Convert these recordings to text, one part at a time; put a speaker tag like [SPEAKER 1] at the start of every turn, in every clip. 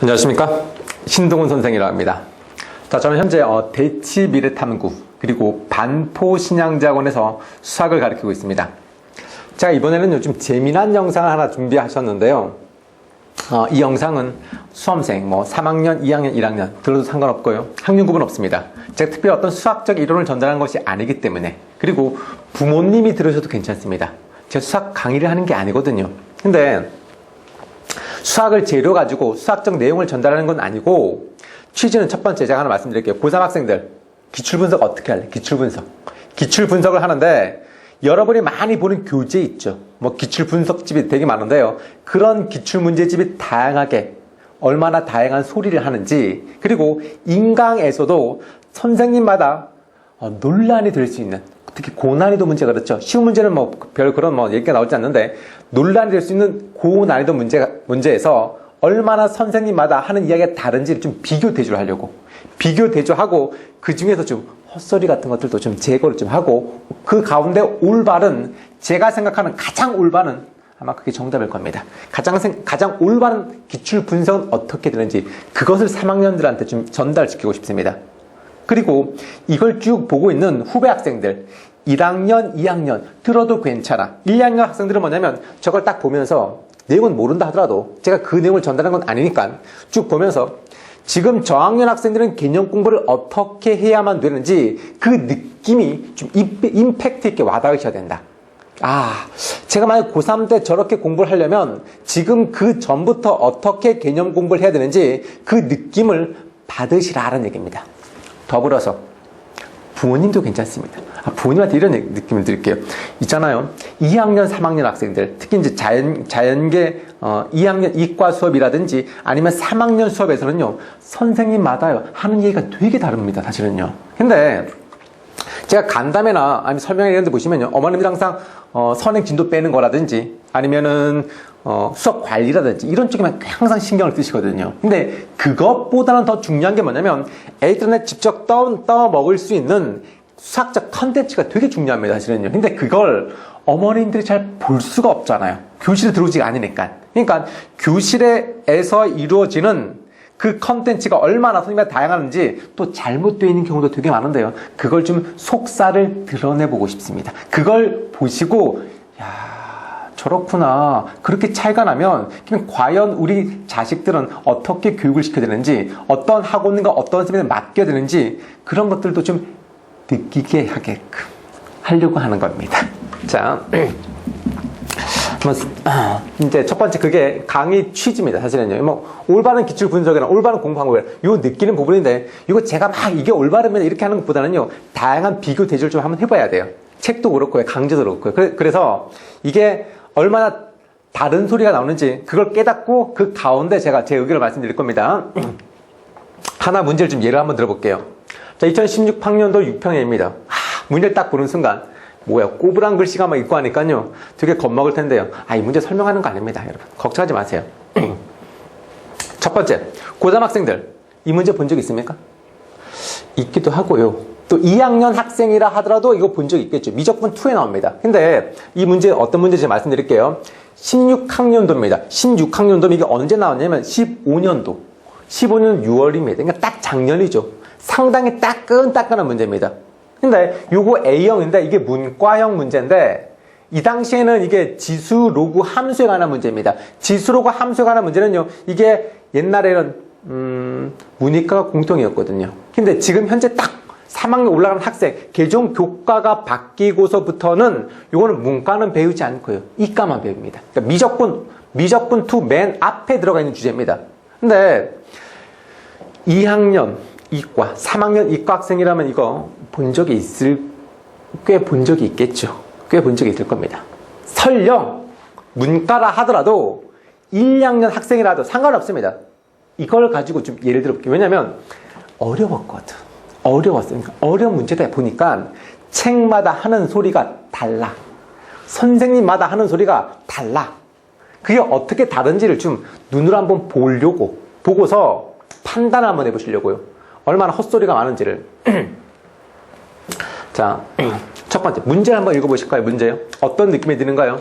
[SPEAKER 1] 안녕하십니까, 신동훈 선생이라고 합니다. 자, 저는 현재 대치미래탐구 그리고 반포신양대학원에서 수학을 가르치고 있습니다. 제가 이번에는 요즘 재미난 영상을 하나 준비하셨는데요. 이 영상은 수험생 3학년, 2학년, 1학년 들어도 상관없고요, 학년 구분 없습니다. 제가 특별히 어떤 수학적 이론을 전달하는 것이 아니기 때문에, 그리고 부모님이 들으셔도 괜찮습니다. 제가 수학 강의를 하는 게 아니거든요. 근데 수학을 재료 가지고 수학적 내용을 전달하는 건 아니고, 취지는 첫 번째 제가 하나 말씀드릴게요. 고3 학생들 기출분석 어떻게 할래? 기출분석을 하는데, 여러분이 많이 보는 교재 있죠. 기출분석집이 되게 많은데요. 그런 기출문제집이 다양하게 얼마나 다양한 소리를 하는지, 그리고 인강에서도 선생님마다 논란이 될 수 있는, 특히 고난이도 문제가 그렇죠. 쉬운 문제는 별 그런 얘기가 나오지 않는데, 논란이 될 수 있는 고난이도 문제에서 얼마나 선생님마다 하는 이야기가 다른지를 좀 비교 대조를 하려고, 비교 대조하고 그 중에서 좀 헛소리 같은 것들도 좀 제거를 좀 하고, 그 가운데 올바른, 제가 생각하는 가장 올바른, 아마 그게 정답일 겁니다. 가장 올바른 기출 분석은 어떻게 되는지, 그것을 3학년들한테 좀 전달시키고 싶습니다. 그리고 이걸 쭉 보고 있는 후배 학생들, 1학년, 2학년 들어도 괜찮아. 1, 2학년 학생들은 뭐냐면, 저걸 딱 보면서 내용은 모른다 하더라도 제가 그 내용을 전달하는 건 아니니까 쭉 보면서, 지금 저학년 학생들은 개념 공부를 어떻게 해야만 되는지 그 느낌이 좀 임팩트 있게 와닿으셔야 된다. 제가 만약 고3 때 저렇게 공부를 하려면 지금 그 전부터 어떻게 개념 공부를 해야 되는지 그 느낌을 받으시라는 얘기입니다. 더불어서 부모님도 괜찮습니다. 부모님한테 이런 느낌을 드릴게요. 있잖아요, 2학년, 3학년 학생들, 특히 이제 자연계 2학년 이과 수업이라든지 아니면 3학년 수업에서는요, 선생님마다요 하는 얘기가 되게 다릅니다, 사실은요. 근데 제가 간담회나 아니면 설명회 이런 데 보시면요, 어머님들 항상 선행 진도 빼는 거라든지 아니면은 수업 관리라든지 이런 쪽에만 항상 신경을 쓰시거든요. 근데 그것보다는 더 중요한 게 뭐냐면, 애들한테 직접 떠 먹을 수 있는 수학적 컨텐츠가 되게 중요합니다, 사실은요. 근데 그걸 어머님들이 잘 볼 수가 없잖아요. 교실에 들어오지가 않으니까. 그러니까 교실에서 이루어지는 그 컨텐츠가 얼마나 선생님이 다양한지 또 잘못되어 있는 경우도 되게 많은데요. 그걸 좀 속살을 드러내보고 싶습니다. 그걸 보시고, 저렇구나, 그렇게 차이가 나면 과연 우리 자식들은 어떻게 교육을 시켜야 되는지, 어떤 학원과 어떤 선생님을 맡겨야 되는지, 그런 것들도 좀 느끼게 하게끔 하려고 하는 겁니다. 자, 이제 첫 번째, 그게 강의 취지입니다, 사실은요. 올바른 기출 분석이나 올바른 공부 방법이나 요 느끼는 부분인데, 이거 제가 이게 올바르면 이렇게 하는 것보다는요, 다양한 비교 대조를 좀 한번 해봐야 돼요. 책도 그렇고요, 강좌도 그렇고요. 그래서 이게 얼마나 다른 소리가 나오는지 그걸 깨닫고 그 가운데 제가 제 의견을 말씀드릴 겁니다. 하나 문제를 좀 예를 한번 들어볼게요. 자, 2016학년도 6평형입니다. 문제를 딱 보는 순간, 꼬부랑 글씨가 막 있고 하니까요, 되게 겁먹을 텐데요. 이 문제 설명하는 거 아닙니다, 여러분. 걱정하지 마세요. 첫 번째, 고3 학생들, 이 문제 본 적 있습니까? 있기도 하고요. 또 2학년 학생이라 하더라도 이거 본 적 있겠죠. 미적분 2에 나옵니다. 근데 이 문제 어떤 문제인지 말씀드릴게요. 16학년도입니다. 16학년도면 이게 언제 나왔냐면 15년도 6월입니다. 그러니까 딱 작년이죠. 상당히 따끈따끈한 문제입니다. 근데 요거 A형인데 이게 문과형 문제인데, 이 당시에는 이게 지수 로그 함수에 관한 문제입니다. 지수 로그 함수에 관한 문제는요, 이게 옛날에는 문이과가 공통이었거든요. 근데 지금 현재 딱 3학년 올라가는 학생, 개종 교과가 바뀌고서부터는 요거는 문과는 배우지 않고요, 이과만 배웁니다. 그러니까 미적분 2 맨 앞에 들어가 있는 주제입니다. 근데 2학년 이과, 3학년 이과 학생이라면 이거 본 적이 꽤 본 적이 있겠죠. 꽤 본 적이 있을 겁니다. 설령 문과라 하더라도 1, 2학년 학생이라도 상관없습니다. 이걸 가지고 좀 예를 들어볼게요. 왜냐면 어려웠거든. 어려웠어요. 그러니까 어려운 문제다 보니까 책마다 하는 소리가 달라. 선생님마다 하는 소리가 달라. 그게 어떻게 다른지를 좀 눈으로 한번 보고서 판단을 한번 해보시려고요. 얼마나 헛소리가 많은지를. 자, 첫 번째 문제를 한번 읽어보실까요? 문제요. 어떤 느낌이 드는가요?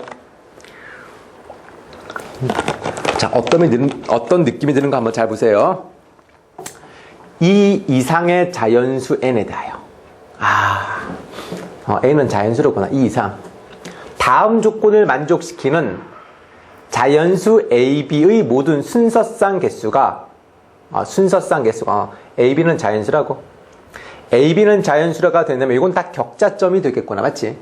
[SPEAKER 1] 자, 어떤 느낌이 드는가 한번 잘 보세요. 이 이상의 자연수 n에 대하여. n은 자연수로구나. 이 이상. 다음 조건을 만족시키는 자연수 AB의 모든 순서상 개수가, AB는 자연수라고. AB는 자연수가 된다면 이건 다 격자점이 되겠구나. 맞지?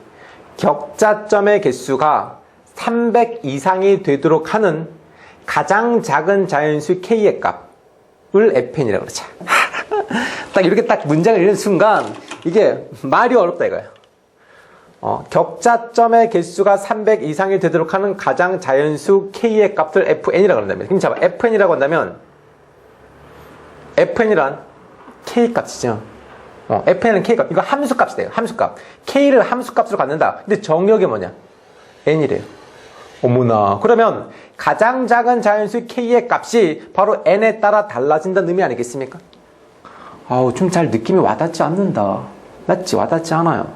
[SPEAKER 1] 격자점의 개수가 300 이상이 되도록 하는 가장 작은 자연수 K의 값을 FN이라고 그러죠. 딱 이렇게 딱 문장을 읽는 순간 이게 말이 어렵다 이거예요. 격자점의 개수가 300 이상이 되도록 하는 가장 자연수 K의 값을 FN이라고 한다면, 그럼 잡아. FN이라고 한다면 FN이란 K 값이죠. FN은 K 값. 이거 함수 값이 돼요. 함수 값. K를 함수 값으로 갖는다. 근데 정역이 뭐냐? N이래요. 어머나. 그러면 가장 작은 자연수 K의 값이 바로 N에 따라 달라진다는 의미 아니겠습니까? 좀 잘 느낌이 와닿지 않는다. 맞지? 와닿지 않아요.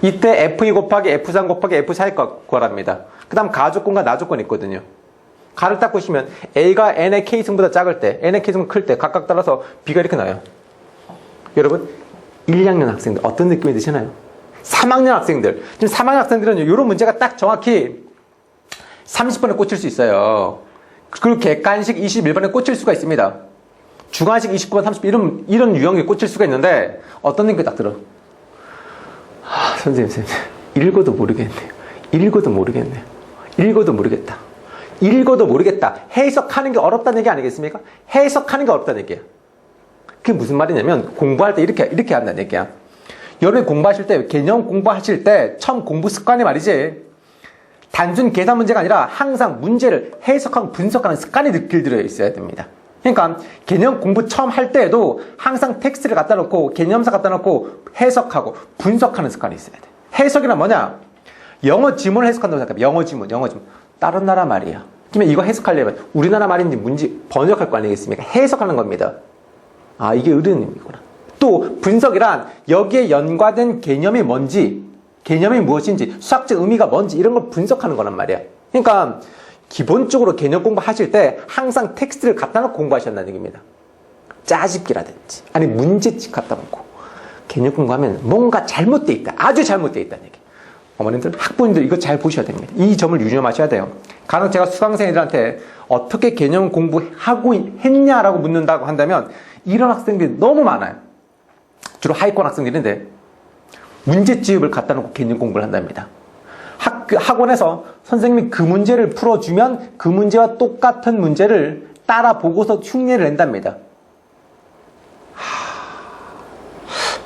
[SPEAKER 1] 이때 F2 곱하기 F3 곱하기 F4의 거랍니다. 그 다음 가조건과 나조건이 있거든요. 가를 딱 보시면 A가 N의 K승보다 작을 때, N의 K승은 클 때 각각 따라서 B가 이렇게 나와요. 여러분, 1, 2학년 학생들 어떤 느낌이 드시나요? 3학년 학생들. 지금 3학년 학생들은 이런 문제가 딱 정확히 30번에 꽂힐 수 있어요. 그리고 객관식 21번에 꽂힐 수가 있습니다. 주관식 29번, 30번 이런 유형에 꽂힐 수가 있는데 어떤 느낌이 딱 들어? 선생님, 읽어도 모르겠네요. 읽어도 모르겠다. 읽어도 모르겠다. 해석하는 게 어렵다는 얘기 아니겠습니까? 해석하는 게 어렵다는 얘기야. 그게 무슨 말이냐면 공부할 때 이렇게 한다는 얘기야. 여러분이 공부하실 때, 개념 공부하실 때 처음 공부 습관이 말이지, 단순 계산 문제가 아니라 항상 문제를 해석하고 분석하는 습관이 길들여 있어야 됩니다. 그러니까 개념 공부 처음 할 때에도 항상 텍스트를 갖다 놓고 개념사 갖다 놓고 해석하고 분석하는 습관이 있어야 돼. 해석이란 뭐냐? 영어 지문을 해석한다고 생각해. 영어 지문. 다른 나라 말이야. 그러면 이거 해석하려면 우리나라 말인지 문제 번역할 거 아니겠습니까? 해석하는 겁니다. 이게 의뢰님이구나. 또 분석이란 여기에 연관된 개념이 뭔지, 개념이 무엇인지, 수학적 의미가 뭔지 이런 걸 분석하는 거란 말이야. 그러니까 기본적으로 개념 공부하실 때 항상 텍스트를 갖다 놓고 공부하셨다는 얘기입니다. 짜집기라든지 아니 문제집 갖다 놓고 개념 공부하면 뭔가 잘못되어 있다. 아주 잘못되어 있다는 얘기. 어머님들, 학부모님들 이거 잘 보셔야 됩니다. 이 점을 유념하셔야 돼요. 간혹 제가 수강생들한테 어떻게 개념 공부하고 했냐라고 묻는다고 한다면 이런 학생들이 너무 많아요. 주로 하위권 학생들인데 문제집을 갖다 놓고 개념 공부를 한답니다. 학원에서 선생님이 그 문제를 풀어주면 그 문제와 똑같은 문제를 따라 보고서 흉내를 낸답니다.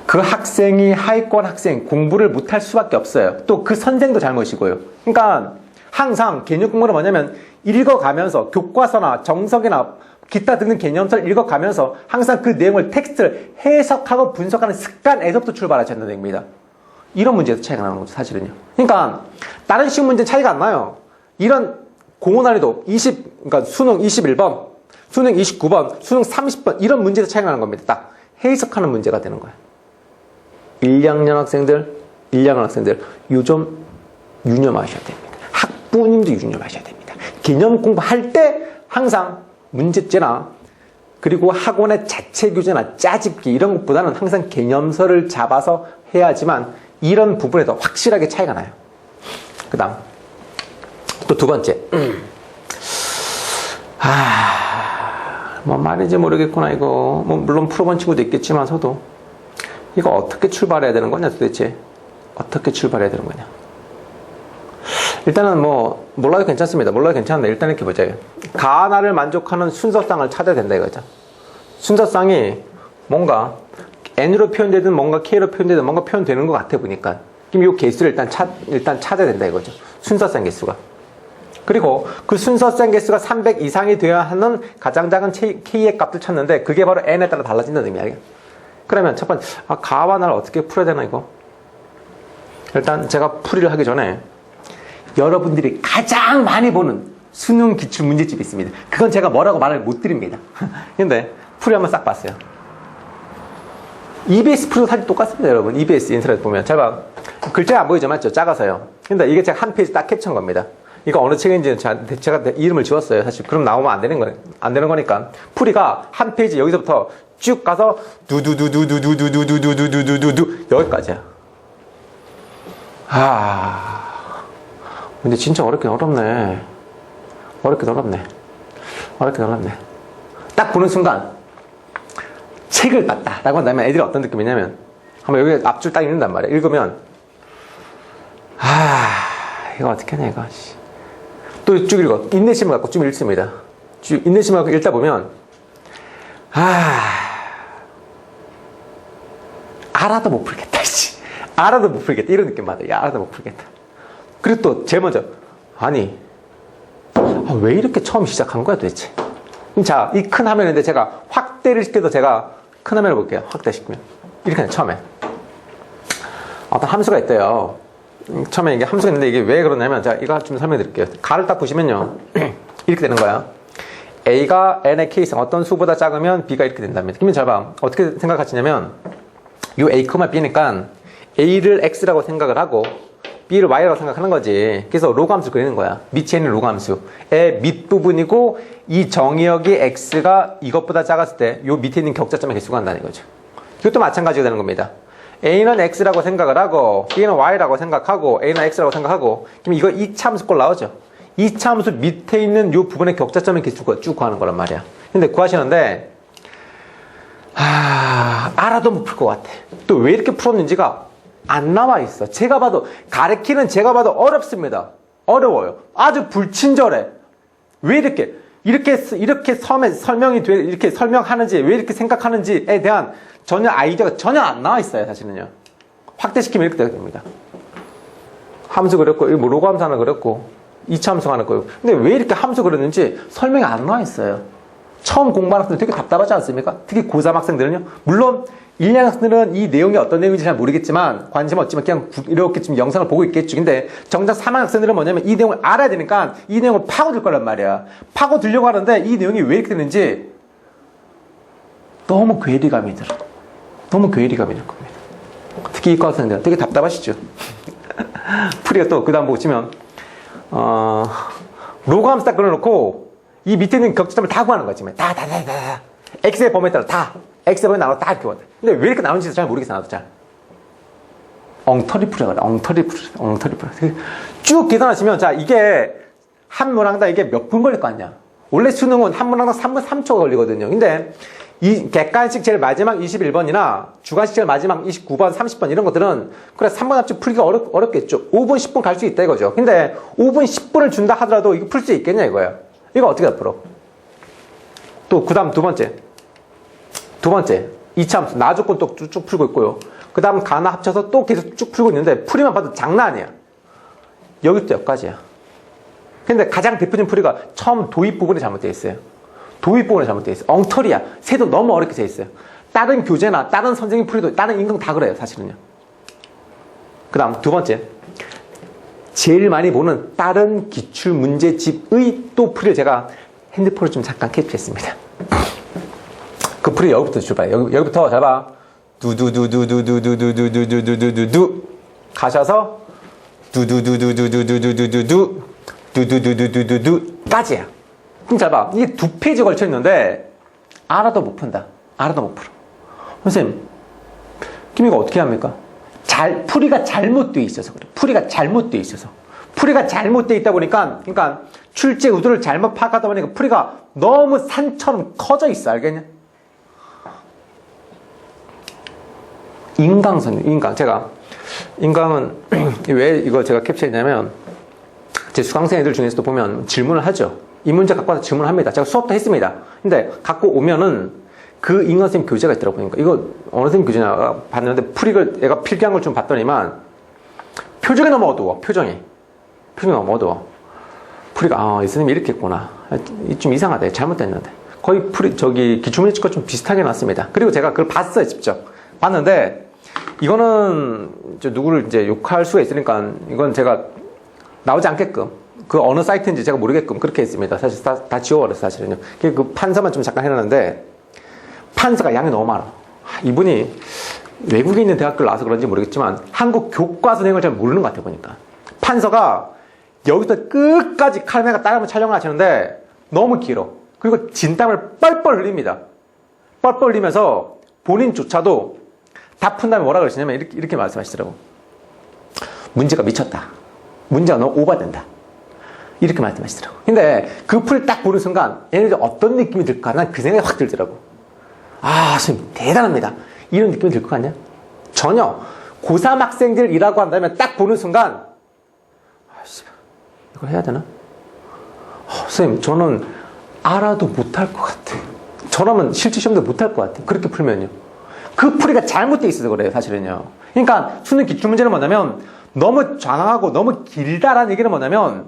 [SPEAKER 1] 그 학생이 하위권 학생 공부를 못할 수밖에 없어요. 또 그 선생도 잘못이고요. 그러니까 항상 개념 공부는 뭐냐면 읽어가면서 교과서나 정석이나 기타 등등 개념서를 읽어가면서 항상 그 내용을 텍스트를 해석하고 분석하는 습관에서부터 출발하셔야 되는 겁니다. 이런 문제에서 차이가 나는 거죠, 사실은요. 그러니까 다른 시험 문제는 차이가 안 나요. 이런 공원난이도 그러니까 수능 21번, 수능 29번, 수능 30번 이런 문제에서 차이가 나는 겁니다. 딱 해석하는 문제가 되는 거예요. 1, 2학년 학생들 요 점 유념하셔야 됩니다. 학부모님도 유념하셔야 됩니다. 개념 공부할 때 항상 문제제나 그리고 학원의 자체 교재나 짜집기 이런 것보다는 항상 개념서를 잡아서 해야지만 이런 부분에도 확실하게 차이가 나요. 그 다음 또 두 번째 뭐 말인지 모르겠구나 이거. 뭐 물론 풀어본 친구도 있겠지만서도 이거 어떻게 출발해야 되는 거냐 도대체. 어떻게 출발해야 되는 거냐. 일단은 뭐 몰라도 괜찮습니다. 몰라도 괜찮은데 일단 이렇게 보자. 가나를 만족하는 순서상을 찾아야 된다 이거죠. 순서상이 뭔가 n으로 표현되든 뭔가 k로 표현되든 뭔가 표현되는 것 같아 보니까 그럼 이 개수를 일단 찾아야 된다 이거죠. 순서상 개수가. 그리고 그 순서상 개수가 300 이상이 되어야 하는 가장 작은 k의 값을 찾는데 그게 바로 n에 따라 달라진다는 의미야. 그러면 첫 번째 가와 나를 어떻게 풀어야 되나 이거. 일단 제가 풀이를 하기 전에 여러분들이 가장 많이 보는 수능 기출 문제집이 있습니다. 그건 제가 뭐라고 말을 못 드립니다. 근데 풀이 한번 싹 봤어요. EBS 풀이도 사실 똑같습니다, 여러분. EBS 인터넷 보면. 제가 글자가 안 보이죠, 맞죠? 작아서요. 근데 이게 제가 한 페이지 딱 캡처한 겁니다. 이거 어느 책인지 제가 이름을 지웠어요. 사실 그럼 나오면 안 되는 거니까. 풀이가 한 페이지 여기서부터 쭉 가서 두두두두두두두두두두두두두 여기까지야. 근데 진짜 어렵네. 딱 보는 순간 책을 봤다 라고 한다면 애들이 어떤 느낌이냐면 한번 여기 앞줄 딱 읽는단 말이야. 읽으면 이거 어떻게 하냐 이거. 또 쭉 읽어. 인내심을 갖고 쭉 읽습니다. 쭉 인내심을 갖고 읽다 보면 알아도 못 풀겠다. 알아도 못 풀겠다. 이런 느낌 받아. 알아도 못 풀겠다. 그리고 또 제일 먼저 왜 이렇게 처음 시작한 거야 도대체. 자, 이 큰 화면인데 제가 확대를 시켜도 제가 큰 화면을 볼게요. 확대시키면 이렇게 해요. 처음에 어떤 함수가 있대요. 처음에 이게 함수가 있는데 이게 왜 그러냐면 제가 이거 좀 설명해 드릴게요. 가를 딱 보시면요 이렇게 되는 거야. A가 N의 K성 어떤 수보다 작으면 B가 이렇게 된답니다. 그러면 잘 봐. 어떻게 생각하시냐면 요 A, B니까 A를 X라고 생각을 하고 B를 Y라고 생각하는 거지. 그래서 로그 함수 그리는 거야. 밑에 있는 로그 함수의 밑부분이고 이 정의역이 X가 이것보다 작았을 때 요 밑에 있는 격자점의 개수가 한다는 거죠. 이것도 마찬가지가 되는 겁니다. A는 X라고 생각을 하고 B는 Y라고 생각하고 A는 X라고 생각하고 그럼 이거 이차함수 꼴 나오죠. 이차함수 밑에 있는 요 부분의 격자점의 개수가 쭉 구하는 거란 말이야. 근데 구하시는데 알아도 못 풀 것 같아. 또 왜 이렇게 풀었는지가 안 나와 있어. 제가 봐도 가르치는 제가 봐도 어렵습니다. 어려워요. 아주 불친절해. 왜 이렇게 설명이 돼 이렇게 설명하는지 왜 이렇게 생각하는지에 대한 전혀 아이디어가 전혀 안 나와 있어요. 사실은요. 확대시키면 이렇게 됩니다. 함수 그렸고 뭐 로그 함수 하나 그렸고 2차 함수 하나 그렸고 근데 왜 이렇게 함수 그렸는지 설명이 안 나와 있어요. 처음 공부하는 학생들 되게 답답하지 않습니까? 특히 고3 학생들은요. 물론 1, 2학년 학생들은 이 내용이 어떤 내용인지 잘 모르겠지만 관심 없지만 그냥 이렇게 지금 영상을 보고 있겠죠. 근데 정작 3학년 학생들은 뭐냐면 이 내용을 알아야 되니까 이 내용을 파고들 거란 말이야. 파고들려고 하는데 이 내용이 왜 이렇게 되는지 너무 괴리감이 들어. 너무 괴리감이 들 겁니다. 특히 이과 학생들 되게 답답하시죠. 풀이가 또 그 다음 보시면 로그 함수 딱 그려놓고 이 밑에 있는 격자점을 다 구하는 거지. 다. X의 범위에 따라 다. X의 범위에 나눠 다 이렇게 구한다. 근데 왜 이렇게 나오는지 잘 모르겠어, 나도 잘. 엉터리 풀이라 그래. 엉터리 풀이. 쭉 계산하시면, 자, 이게 한 문항당 이게 몇 분 걸릴 거 아니야. 원래 수능은 한 문항당 3분 3초가 걸리거든요. 근데 이 객관식 제일 마지막 21번이나 주관식 제일 마지막 29번, 30번 이런 것들은 그래 3번 합집 풀기가 어렵겠죠. 5분, 10분 갈 수 있다 이거죠. 근데 5분, 10분을 준다 하더라도 이거 풀 수 있겠냐 이거예요. 이거 어떻게 다 풀어? 또 그 다음 두 번째 2차 함수 나 조건 또 쭉 풀고 있고요. 그 다음 가나 합쳐서 또 계속 쭉 풀고 있는데 풀이만 봐도 장난 아니야. 여기부터 여기까지야. 근데 가장 대표적인 풀이가 처음 도입 부분이 잘못되어 있어요. 도입 부분이 잘못되어 있어요. 엉터리야. 새도 너무 어렵게 되어 있어요. 다른 교재나 다른 선생님 풀이도 다른 인강 다 그래요. 사실은요. 그 다음 두 번째 제일 많이 보는 다른 기출문제집의 또 풀이를 제가 핸드폰을 좀 잠깐 캡처했습니다. 그 풀이 여기부터 출발해. 여기부터 잘 봐. 두두두두두두두두두두두두두 가셔서 두두두두두두두두두두두두두두까지야. 그럼 잘 봐. 이게 2페이지 걸쳐 있는데 알아도 못 푼다. 알아도 못 풀어. 선생님, 그럼 이거 어떻게 합니까? 풀이가 잘못되어 있어서 그래. 풀이가 잘못되어 있다 보니까, 그러니까 출제 의도를 잘못 파악하다 보니까 풀이가 너무 산처럼 커져 있어. 알겠냐? 제가 인강은 왜 이거 제가 캡처했냐면 제 수강생 애들 중에서도 보면 질문을 하죠. 이 문제 갖고 와서 질문을 합니다. 제가 수업도 했습니다. 근데 갖고 오면은 그 인강 선생님 교재가 있더라고요. 그러니까 이거 어느 선생님 교재냐 봤는데 풀이를 얘가 필기한 걸 좀 봤더니만 표정이 너무 어두워. 표정이 너무 어두워. 풀이가 이 선생님이 이렇게 했구나. 좀 이상하다. 잘못됐는데. 거의 기출문제집과 좀 비슷하게 났습니다. 그리고 제가 그걸 봤어요. 직접 봤는데 이거는 누구를 이제 욕할 수가 있으니까 이건 제가 나오지 않게끔 그 어느 사이트인지 제가 모르게끔 그렇게 했습니다. 사실 다 지워버렸어요. 사실은요. 그 판서만 좀 잠깐 해놨는데 판서가 양이 너무 많아. 이분이 외국에 있는 대학교를 나와서 그런지 모르겠지만 한국 교과서 내용을 잘 모르는 것 같아 보니까. 판서가 여기서 끝까지 카메라가 따라하면 촬영을 하시는데 너무 길어. 그리고 진땀을 뻘뻘 흘립니다. 뻘뻘 흘리면서 본인조차도 다 푼 다음에 뭐라 그러시냐면 이렇게 말씀하시더라고. 문제가 미쳤다. 문제가 너무 오버된다. 이렇게 말씀하시더라고. 근데 그 풀을 딱 보는 순간 얘네들 어떤 느낌이 들까? 난 그 생각이 확 들더라고. 아, 선생님 대단합니다. 이런 느낌이 들 것 같냐? 전혀. 고3 학생들이라고 한다면 딱 보는 순간 아씨, 이걸 해야 되나? 선생님 저는 알아도 못할 것 같아. 저라면 실제 시험도 못할 것 같아. 그렇게 풀면요. 그 풀이가 잘못되어 있어서 그래요, 사실은요. 그러니까 수능 기출문제는 뭐냐면 너무 장황하고 너무 길다라는 얘기는 뭐냐면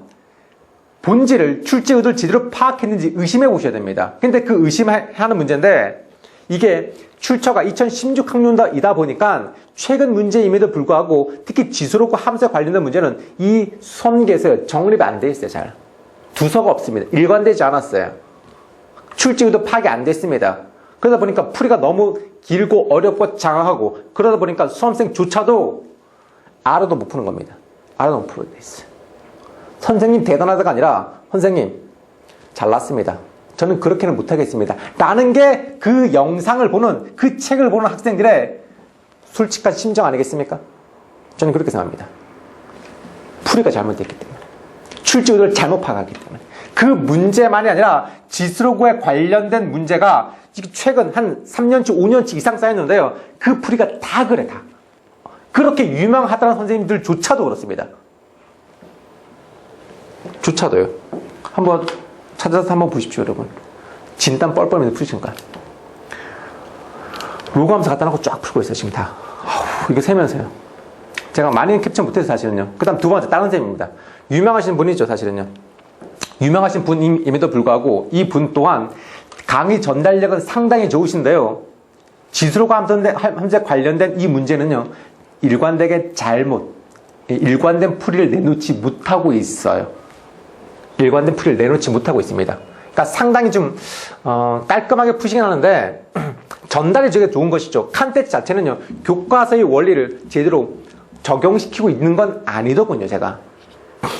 [SPEAKER 1] 본질을, 출제 의도를 제대로 파악했는지 의심해 보셔야 됩니다. 근데 그 의심하는 문제인데 이게 출처가 2016학년도이다 보니까 최근 문제임에도 불구하고 특히 지수록과 함수에 관련된 문제는 이 손계에서 정립이 안 돼 있어요. 잘 두서가 없습니다. 일관되지 않았어요. 출제 의도 파악이 안 됐습니다. 그러다 보니까 풀이가 너무 길고 어렵고 장황하고 그러다 보니까 수험생조차도 알아도 못 푸는 겁니다. 알아도 못 풀게 돼 있어요. 선생님 대단하다가 아니라 선생님 잘났습니다. 저는 그렇게는 못하겠습니다. 라는 게 그 영상을 보는, 그 책을 보는 학생들의 솔직한 심정 아니겠습니까? 저는 그렇게 생각합니다. 풀이가 잘못됐기 때문에. 출제 의도를 잘못 파악하기 때문에. 그 문제만이 아니라 지수록에 관련된 문제가 최근 한 3년치, 5년치 이상 쌓였는데요. 그 풀이가 다 그래, 다. 그렇게 유명하다는 선생님들조차도 그렇습니다. 조차도요. 한번 찾아서 한번 보십시오, 여러분. 진땀 뻘뻘면서 푸시는 거야. 로그함수 갖다 놓고 쫙 풀고 있어요, 지금 다. 이거 세면서요. 제가 많이는 캡처 못해서 사실은요. 그 다음 두 번째, 다른 쌤입니다. 유명하신 분이죠, 사실은요. 유명하신 분임에도 불구하고 이 분 또한 강의 전달력은 상당히 좋으신데요. 지수록과 함수에 관련된 이 문제는요. 일관되게 일관된 풀이를 내놓지 못하고 있어요. 일관된 풀이를 내놓지 못하고 있습니다. 그러니까 상당히 좀 깔끔하게 푸시긴 하는데 전달이 되게 좋은 것이죠. 칸텍스 자체는요. 교과서의 원리를 제대로 적용시키고 있는 건 아니더군요. 제가.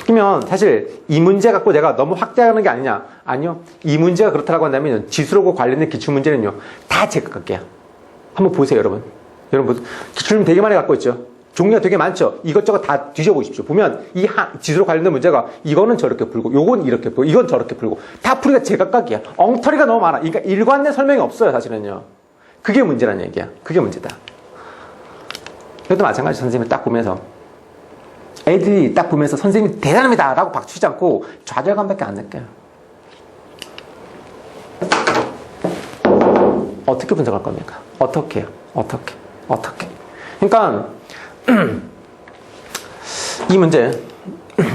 [SPEAKER 1] 그러면 사실 이 문제 갖고 내가 너무 확대하는 게 아니냐? 아니요. 이 문제가 그렇다고 한다면 지수록과 관련된 기출문제는요. 다 제가 갈게요. 한번 보세요, 여러분. 여러분 기출문 되게 많이 갖고 있죠. 종류가 되게 많죠. 이것저것 다 뒤져보십시오. 보면 이 지수록 관련된 문제가 이거는 저렇게 풀고 요건 이렇게 풀고 이건 저렇게 풀고 다 풀이가 제각각이야. 엉터리가 너무 많아. 그러니까 일관된 설명이 없어요. 사실은요. 그게 문제란 얘기야. 그게 문제다. 그래도 마찬가지 선생님이 딱 보면서 애들이 딱 보면서 선생님이 대단합니다 라고 박수치지 않고 좌절감밖에 안 느껴요. 어떻게 분석할 겁니까? 어떻게 해요? 어떻게 그러니까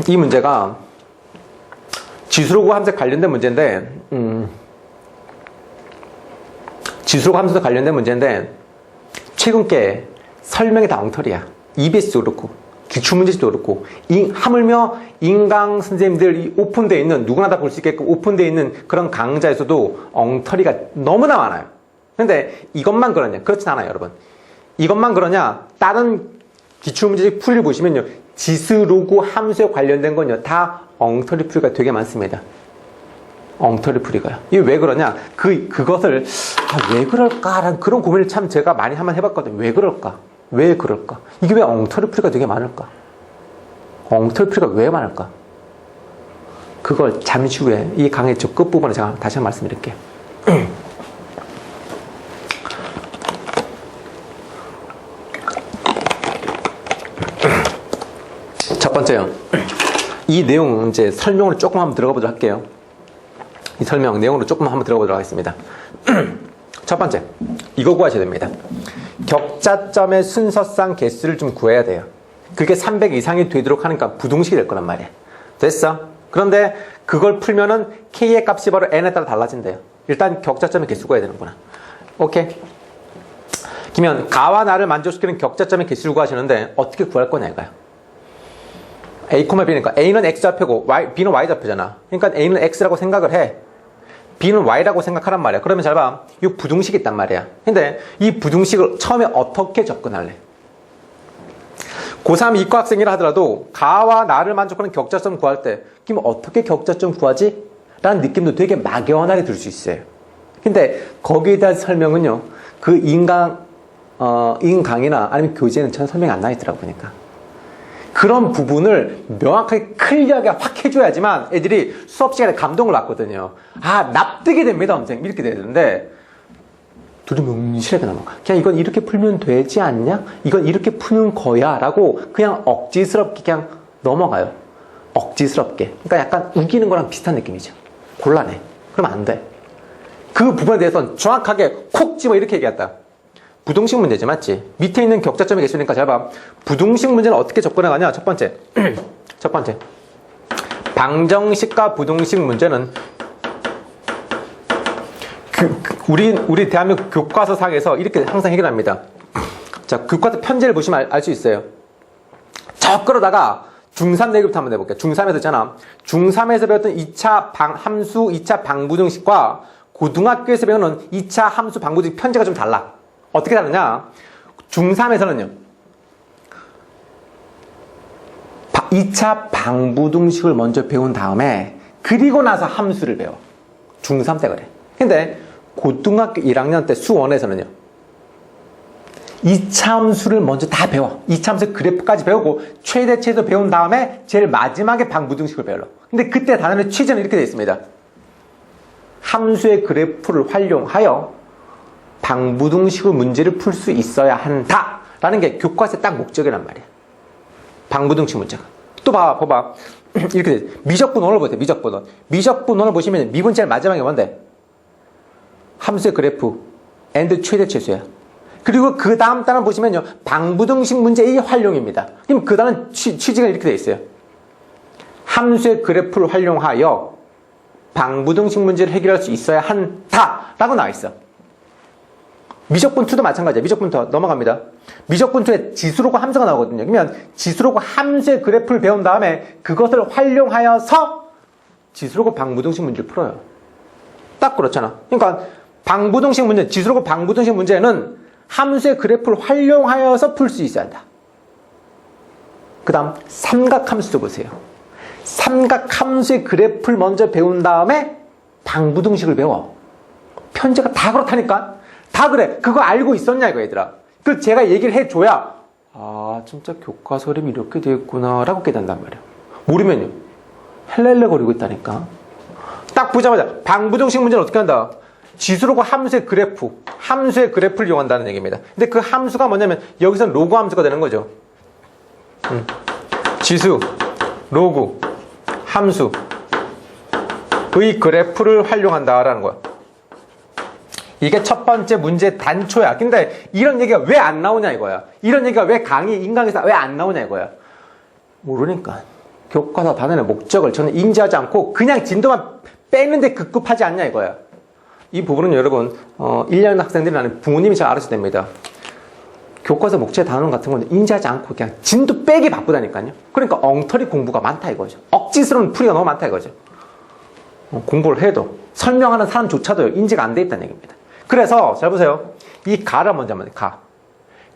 [SPEAKER 1] 이 문제가 지수록과 함수에 관련된 문제인데 지수록과 함수에 관련된 문제인데 최근 게 설명이 다 엉터리야. EBS도 그렇고 기출문제지도 그렇고 하물며 인강 선생님들 오픈되어 있는 누구나 다 볼 수 있게끔 오픈되어 있는 그런 강좌에서도 엉터리가 너무나 많아요. 근데 이것만 그러냐? 그렇진 않아요, 여러분. 이것만 그러냐? 다른 기출문제집 풀이를 보시면요. 지수로그 함수에 관련된 건요. 다 엉터리 풀이가 되게 많습니다. 엉터리 풀이가요. 이게 왜 그러냐? 그것을 왜 그럴까라는 그런 고민을 참 제가 많이 한번 해봤거든요. 왜 그럴까? 이게 왜 엉터리 풀이가 되게 많을까? 엉터리 풀이가 왜 많을까? 그걸 잠시 후에 이 강의 저 끝부분에 제가 다시 한번 말씀드릴게요. 첫 번째요. 이 내용 이제 설명을 조금 한번 들어가 보도록 할게요. 이 설명 내용으로 조금 한번 들어가 보도록 하겠습니다. 첫 번째, 이거 구하셔야 됩니다. 격자점의 순서상 개수를 좀 구해야 돼요. 그게 300 이상이 되도록 하니까 부등식이 될 거란 말이야. 됐어? 그런데 그걸 풀면은 K의 값이 바로 N에 따라 달라진대요. 일단 격자점의 개수 구해야 되는구나. 오케이. 그러면 가와 나를 만족시키는 격자점의 개수를 구하시는데 어떻게 구할 거냐 이거야. A, B니까 A는 X좌표고 B는 Y좌표잖아. 그러니까 A는 X라고 생각을 해. B는 Y라고 생각하란 말이야. 그러면 잘 봐. 이 부등식이 있단 말이야. 근데 이 부등식을 처음에 어떻게 접근할래? 고3 이과 학생이라 하더라도 가와 나를 만족하는 격자점 구할 때 그럼 어떻게 격자점 구하지? 라는 느낌도 되게 막연하게 들 수 있어요. 근데 거기에 대한 설명은요, 그 인강이나 아니면 교재는 전혀 설명이 안 나와 있더라고 보니까. 그런 부분을 명확하게 클리어하게 확 해줘야지만 애들이 수업 시간에 감동을 받거든요. 아, 납득이 됩니다, 선생님. 이렇게 돼야 되는데, 둘이 뭉실하게 넘어가. 그냥 이건 이렇게 풀면 되지 않냐? 이건 이렇게 푸는 거야. 라고 그냥 억지스럽게 그냥 넘어가요. 억지스럽게. 그러니까 약간 우기는 거랑 비슷한 느낌이죠. 곤란해. 그러면 안 돼. 그 부분에 대해서는 정확하게 콕 집어 이렇게 얘기했다. 부등식 문제지, 맞지? 밑에 있는 격자점이 계시니까 잘 봐. 부등식 문제는 어떻게 접근해가냐? 첫 번째. 첫 번째. 방정식과 부등식 문제는 우리 대한민국 교과서 상에서 이렇게 항상 해결합니다. 자, 교과서 편제를 보시면 알 수 있어요. 저 끌어다가 중3 내기부터 한번 해볼게요. 중3에서 있잖아. 중3에서 배웠던 2차 함수, 2차 방부등식과 고등학교에서 배우는 2차 함수 방부등식 편제가 좀 달라. 어떻게 다르냐? 중3에서는요, 2차 방부등식을 먼저 배운 다음에 그리고 나서 함수를 배워. 중3 때 그래. 근데 고등학교 1학년 때 수1에서는요, 2차 함수를 먼저 다 배워. 2차 함수 그래프까지 배우고 최대치에서 배운 다음에 제일 마지막에 방부등식을 배워. 근데 그때 단원의 취지는 이렇게 되어 있습니다. 함수의 그래프를 활용하여 방부등식의 문제를 풀 수 있어야 한다 라는 게 교과서의 딱 목적이란 말이야. 방부등식 문제가. 또 봐봐. 이렇게 돼. 미적분원을 보세요. 미적분원. 미적분원을 보시면 미분 제일 마지막에 뭔데? 함수의 그래프 and 최대치수야. 그리고 그 다음 단원 보시면요, 방부등식 문제의 활용입니다. 그럼 그 단원 취지가 이렇게 되어 있어요. 함수의 그래프를 활용하여 방부등식 문제를 해결할 수 있어야 한다 라고 나와 있어. 미적분 2도 마찬가지야. 미적분 2 넘어갑니다. 미적분 2에 지수로고 함수가 나오거든요. 그러면 지수로고 함수의 그래프를 배운 다음에 그것을 활용하여서 지수로고 방부등식 문제를 풀어요. 딱 그렇잖아. 그러니까 방부등식 문제, 지수로고 방부등식 문제는 함수의 그래프를 활용하여서 풀 수 있어야 한다. 그 다음 삼각함수도 보세요. 삼각함수의 그래프를 먼저 배운 다음에 방부등식을 배워. 편제가 다 그렇다니까. 다 그래. 그거 알고 있었냐 이거 얘들아. 그 제가 얘기를 해줘야 아 진짜 교과서 흐름이 이렇게 되었구나 라고 깨닫는단 말이야. 모르면요 헬렐레거리고 있다니까. 딱 보자마자 방부등식 문제는 어떻게 한다? 지수로고 함수의 그래프를 이용한다는 얘기입니다. 근데 그 함수가 뭐냐면 여기서는 로그 함수가 되는 거죠. 지수, 로그, 함수의 그래프를 활용한다라는 거야. 이게 첫 번째 문제 단초야. 근데 이런 얘기가 왜 안 나오냐 이거야. 이런 얘기가 왜 인강에서 왜 안 나오냐 이거야. 모르니까. 교과서 단원의 목적을 저는 인지하지 않고 그냥 진도만 빼는데 급급하지 않냐 이거야. 이 부분은 여러분 1년 학생들이나 부모님이 잘 알아서 됩니다. 교과서 목적의 단원 같은 건 인지하지 않고 그냥 진도 빼기 바쁘다니까요. 그러니까 엉터리 공부가 많다 이거죠. 억지스러운 풀이가 너무 많다 이거죠. 공부를 해도 설명하는 사람조차도 인지가 안 돼 있다는 얘기입니다. 그래서 잘 보세요. 이 가를 먼저 한번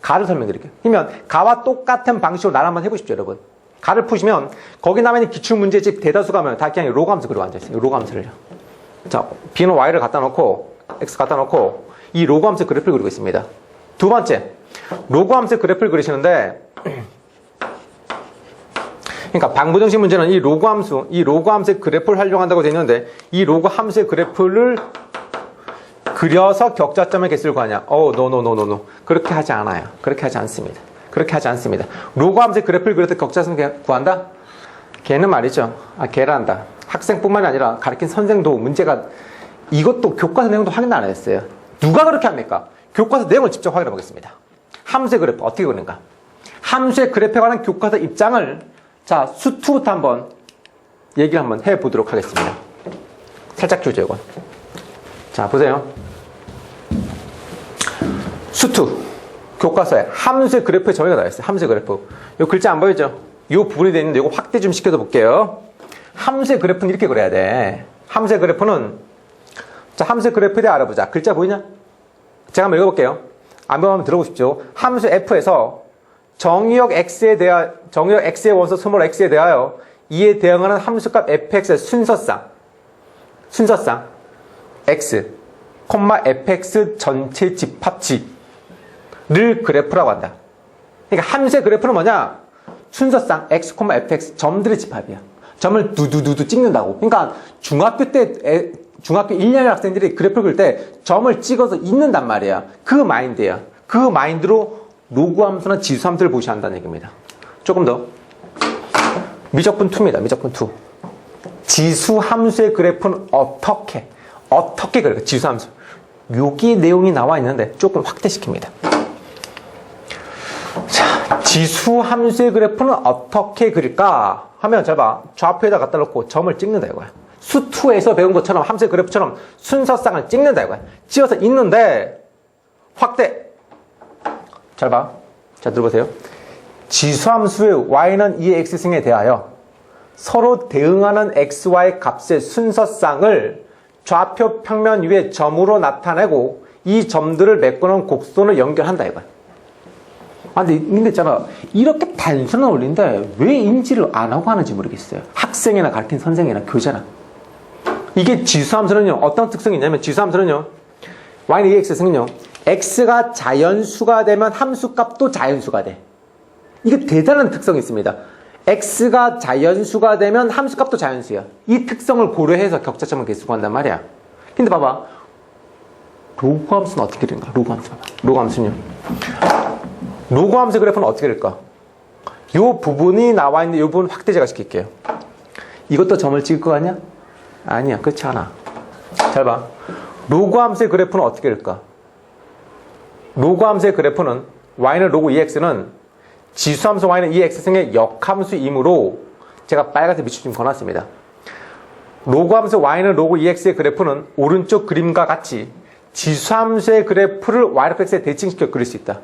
[SPEAKER 1] 가를 설명드릴게요. 그러면 가와 똑같은 방식으로 나를 한번 해보십시오 여러분. 가를 푸시면 거기 나면 기출문제집 대다수가 하면 다 그냥 로그 함수 그리고 앉아있어요. 로그 함수를요. 자, b는 y를 갖다 놓고 x 갖다 놓고 이 로그 함수 그래프를 그리고 있습니다. 두 번째, 로그 함수 그래프를 그리시는데 그러니까 방부등식 문제는 이 로그 함수의 그래프를 활용한다고 되어 있는데 이 로그 함수의 그래프를 그려서 격자점의 개수를 구하냐? 노. 그렇게 하지 않아요. 그렇게 하지 않습니다. 로그 함수의 그래프를 그려서 격자점 구한다? 걔는 말이죠. 걔란다. 학생뿐만이 아니라 가르친 선생도 문제가 이것도 교과서 내용도 확인 안 했어요. 누가 그렇게 합니까? 교과서 내용을 직접 확인해 보겠습니다. 함수의 그래프 어떻게 그리는가? 함수의 그래프에 관한 교과서 입장을 자, 수2부터 한번 얘기를 한번 해보도록 하겠습니다. 살짝 주죠, 이건. 자, 보세요. 수2. 교과서에 함수의 그래프에 정의가 나와 있어요. 함수의 그래프. 이 글자 안 보이죠? 이 부분이 되어 있는데 이거 확대 좀 시켜서 볼게요. 함수의 그래프는 이렇게 그려야 돼. 함수의 그래프는 자, 함수의 그래프에 대해 알아보자. 글자 보이냐? 제가 한번 읽어볼게요. 안 보면 들어보십시오. 함수 f에서 정의역 x의 원소 스몰 x에 대하여 이에 대응하는 함수값 fx의 순서상 x, fx 전체 집합치를 그래프라고 한다. 그러니까 함수의 그래프는 뭐냐? 순서상 x, fx 점들의 집합이야. 점을 두두두두 찍는다고. 그러니까 중학교 1년의 학생들이 그래프를 그릴 때 점을 찍어서 읽는단 말이야. 그 마인드야. 그 마인드로 로그 함수나 지수 함수를 보셔야 한다는 얘기입니다. 조금 더. 미적분 2입니다. 미적분 2. 지수 함수의 그래프는 어떻게 그릴까? 지수 함수. 여기 내용이 나와 있는데 조금 확대시킵니다. 자, 지수 함수의 그래프는 어떻게 그릴까? 하면 잘 봐. 좌표에다 갖다 놓고 점을 찍는다 이거야. 수2에서 배운 것처럼 함수의 그래프처럼 순서상을 찍는다 이거야. 찍어서 읽는데 확대. 잘 봐. 자, 들어보세요. 지수함수의 y는 이 x승에 대하여 서로 대응하는 xy 값의 순서상을 좌표 평면 위에 점으로 나타내고 이 점들을 메꾸는 곡선을 연결한다 이거야. 아, 근데 있잖아. 이렇게 단순한 원리인데 왜 인지를 안 하고 하는지 모르겠어요. 학생이나 가르친 선생이나 교재나. 이게 지수함수는요. 어떤 특성이 있냐면 지수함수는요. y는 이 x승은요. x가 자연수가 되면 함수값도 자연수가 돼. 이게 대단한 특성이 있습니다. x가 자연수가 되면 함수값도 자연수야. 이 특성을 고려해서 격차점을 계수한단 말이야. 근데 봐봐. 로그 함수는 어떻게 되는가? 로그 함수 봐봐. 로그 함수는요. 로그 함수 그래프는 어떻게 될까? 이 부분이 나와 있는 이 부분 확대 제가 시킬게요. 이것도 점을 찍을 거 아니야? 아니야. 그렇지 않아. 잘 봐. 로그 함수의 그래프는 어떻게 될까? 로그 함수의 그래프는 y는 로그 2x는 지수함수 y는 2x승의 역함수이므로 제가 빨간색 밑줄 좀 그어놨습니다. 로그 함수 y는 로그 2x의 그래프는 오른쪽 그림과 같이 지수함수의 그래프를 yx에 대칭시켜 그릴 수 있다.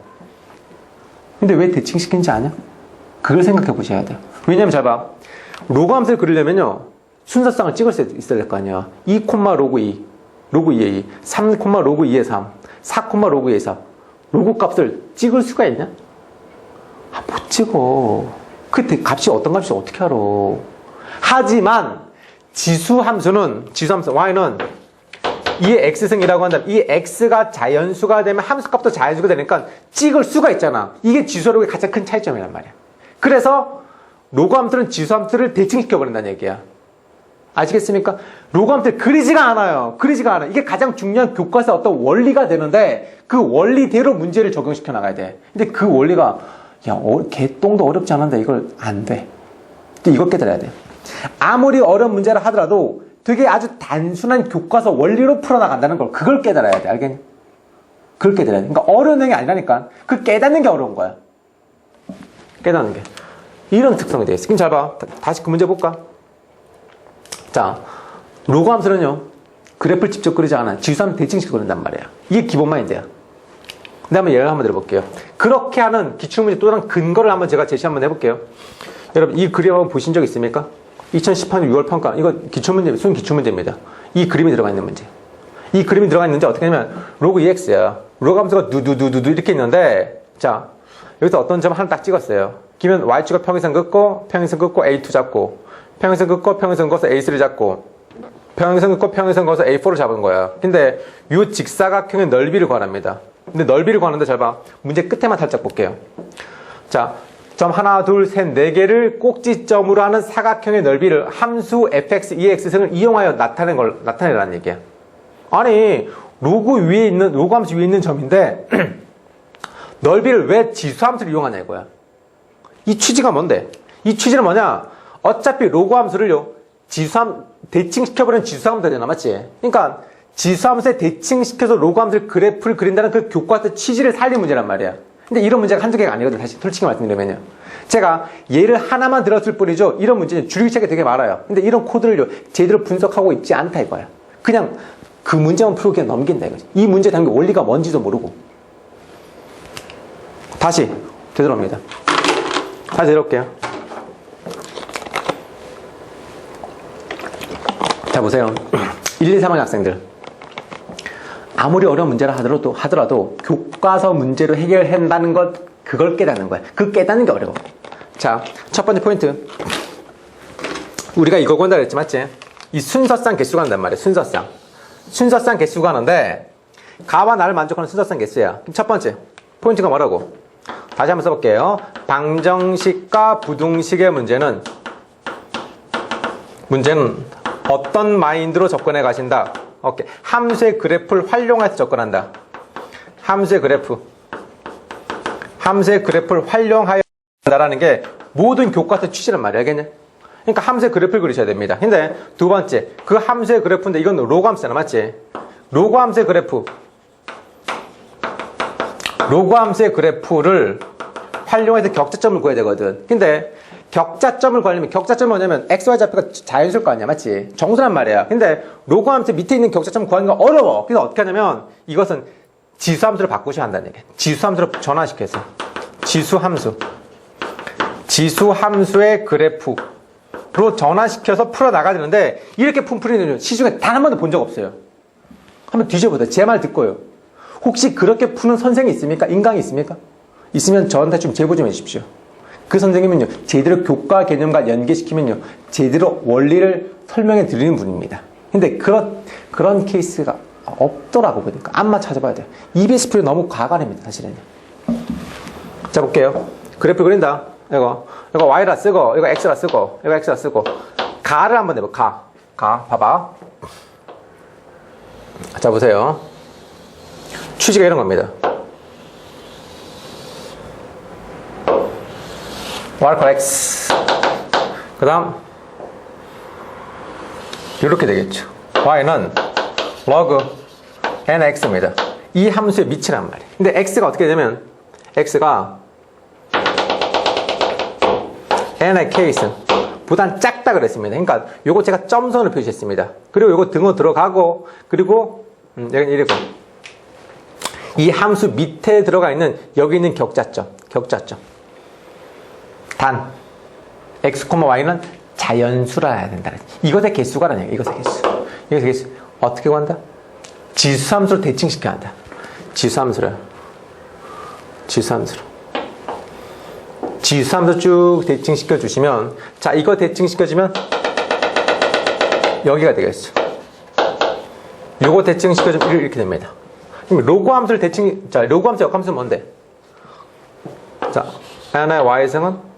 [SPEAKER 1] 근데 왜 대칭시킨지 아냐? 그걸 생각해 보셔야 돼요. 왜냐면 잘 봐. 로그 함수를 그리려면요. 순서상을 찍을 수 있어야 될 거 아니야. 2, 로그 2, 로그 2의 2, 3, 로그 2의 3, 4, 로그 2의 4. 로그 값을 찍을 수가 있냐? 아, 못 찍어. 그 값이 어떤 값인지 어떻게 알아. 하지만 지수함수 y는 이 x승이라고 한다면 이 x가 자연수가 되면 함수값도 자연수가 되니까 찍을 수가 있잖아. 이게 지수하고의 가장 큰 차이점이란 말이야. 그래서 로그 함수는 지수함수를 대칭시켜버린다는 얘기야. 아시겠습니까? 로그 함수를 그리지가 않아요. 이게 가장 중요한 교과서 어떤 원리가 되는데 그 원리대로 문제를 적용시켜 나가야 돼. 근데 그 원리가 개똥도 어렵지 않은데 이걸 안 돼. 이걸 깨달아야 돼. 아무리 어려운 문제를 하더라도 되게 아주 단순한 교과서 원리로 풀어나간다는 걸 그걸 깨달아야 돼. 알겠니? 그걸 깨달아야 돼. 그러니까 어려운 게 아니라니까. 그 깨닫는 게 어려운 거야. 깨닫는 게. 이런 특성이 되어 있어. 그럼 잘 봐. 다시 그 문제 볼까? 자, 로그 함수는요. 그래프를 직접 그리지 않아. 지수함수 대칭시켜 그린단 말이야. 이게 기본 마인드야. 근데 한번 예를 한번 들어볼게요. 그렇게 하는 기출문제 또 다른 근거를 한번 제가 제시 한번 해볼게요. 여러분 이 그림 한번 보신 적 있습니까? 2018년 6월 평가. 이거 기출문제, 순 기출문제입니다. 이 그림이 들어가 있는 문제. 이 그림이 들어가 있는데 어떻게 하냐면 로그 2x야. 로그 함수가 누두두두두 이렇게 있는데 자 여기서 어떤 점 하나 딱 찍었어요. 그러면 y축을 평행선 긋고 a2 잡고 평행선 긋고 평행선 그어서 a3 잡고 평행선 긋고 평행선 그어서 a4를 잡은 거야. 근데 이 직사각형의 넓이를 구하랍니다. 근데 넓이를 구하는데 잘 봐. 문제 끝에만 살짝 볼게요. 자, 점 하나, 둘, 셋, 네 개를 꼭지점으로 하는 사각형의 넓이를 함수 fx, ex승을 이용하여 나타내라는 얘기야. 아니, 로그 함수 위에 있는 점인데 넓이를 왜 지수함수를 이용하냐 이거야. 이 취지가 뭔데? 이 취지는 뭐냐? 어차피 로그 함수를요. 대칭시켜버리는 지수함수 되잖아. 맞지? 그러니까 지수함수에 대칭시켜서 로그 함수를 그래프를 그린다는 그 교과서 취지를 살린 문제란 말이야. 근데 이런 문제가 한두 개가 아니거든. 사실 솔직히 말씀드리면요. 제가 예를 하나만 들었을 뿐이죠. 이런 문제는 줄기차게 되게 많아요. 근데 이런 코드를요. 제대로 분석하고 있지 않다 이거야. 그냥 그 문제만 풀고 그냥 넘긴다 이거지. 이 문제 당연히 원리가 뭔지도 모르고. 다시 되돌아옵니다. 다시 내려올게요. 자 보세요. 1, 2, 3학년 학생들. 아무리 어려운 문제를 하더라도 교과서 문제로 해결한다는 것 그걸 깨닫는 거야. 그 깨닫는 게 어려워. 자, 첫 번째 포인트. 우리가 이거 구한다 그랬지, 맞지? 이 순서상 개수가 한단 말이야, 순서상. 순서상 개수가 하는데, 가와 나를 만족하는 순서상 개수야. 첫 번째, 포인트가 뭐라고? 다시 한번 써볼게요. 방정식과 부등식의 문제는 어떤 마인드로 접근해 가신다? 오케이. 함수의 그래프를 활용해서 접근한다. 함수의 그래프를 활용하여 한다라는 게 모든 교과서 취지란 말이야, 알겠냐? 그러니까 함수의 그래프를 그리셔야 됩니다. 근데 두 번째, 그 함수의 그래프인데 이건 로그 함수잖아, 맞지? 로그 함수의 그래프를 활용해서 격자점을 구해야 되거든. 근데 격자점을 구하려면 격자점이 뭐냐면 XY 좌표가 자연수일 거 아니야, 맞지? 정수란 말이야. 근데 로그 함수 밑에 있는 격자점을 구하는 거 어려워. 그래서 어떻게 하냐면 이것은 지수함수를 바꾸셔야 한다는 얘기야. 지수함수로 전환시켜서 지수함수의 그래프로 전환시켜서 풀어나가야 되는데 이렇게 푼 풀이는 시중에 단 한 번도 본 적 없어요. 한번 뒤져보세요. 제 말 듣고요. 혹시 그렇게 푸는 선생이 있습니까? 인강이 있습니까? 있으면 저한테 좀 제보 좀 해주십시오. 그 선생님은요, 제대로 교과 개념과 연계시키면요, 제대로 원리를 설명해 드리는 분입니다. 근데 그런 케이스가 없더라고 보니까. 안만 찾아봐야 돼요. EBS 풀이 너무 과관입니다, 사실은요. 자, 볼게요. 그래프 그린다. 이거 Y라 쓰고, 이거 X라 쓰고, 이거 X라 쓰고. 가를 한번 내봐, 가. 봐봐. 자, 보세요. 취지가 이런 겁니다. Y X. 그 다음, 이렇게 되겠죠. Y는 log nx입니다. 이 함수의 미치란 말이에요. 근데 x가 어떻게 되면, x가 n의 k는 보단 작다 그랬습니다. 그러니까 요거 제가 점선을 표시했습니다. 그리고 요거 등호 들어가고, 그리고 여기는 이렇게 이 함수 밑에 들어가 있는 여기 있는 격자점. 단 x, y는 자연수라 해야 된다. 이것의 개수가라는 얘기야. 이것의 개수. 어떻게 구한다? 지수함수로 대칭시켜야 한다. 지수함수로 쭉 대칭시켜 주시면, 자, 이거 대칭시켜 주면 여기가 되겠어. 요거 대칭시켜 주면 이렇게 됩니다. 그럼 로그 함수를 로그 함수 역함수는 뭔데? 자, n의 y승은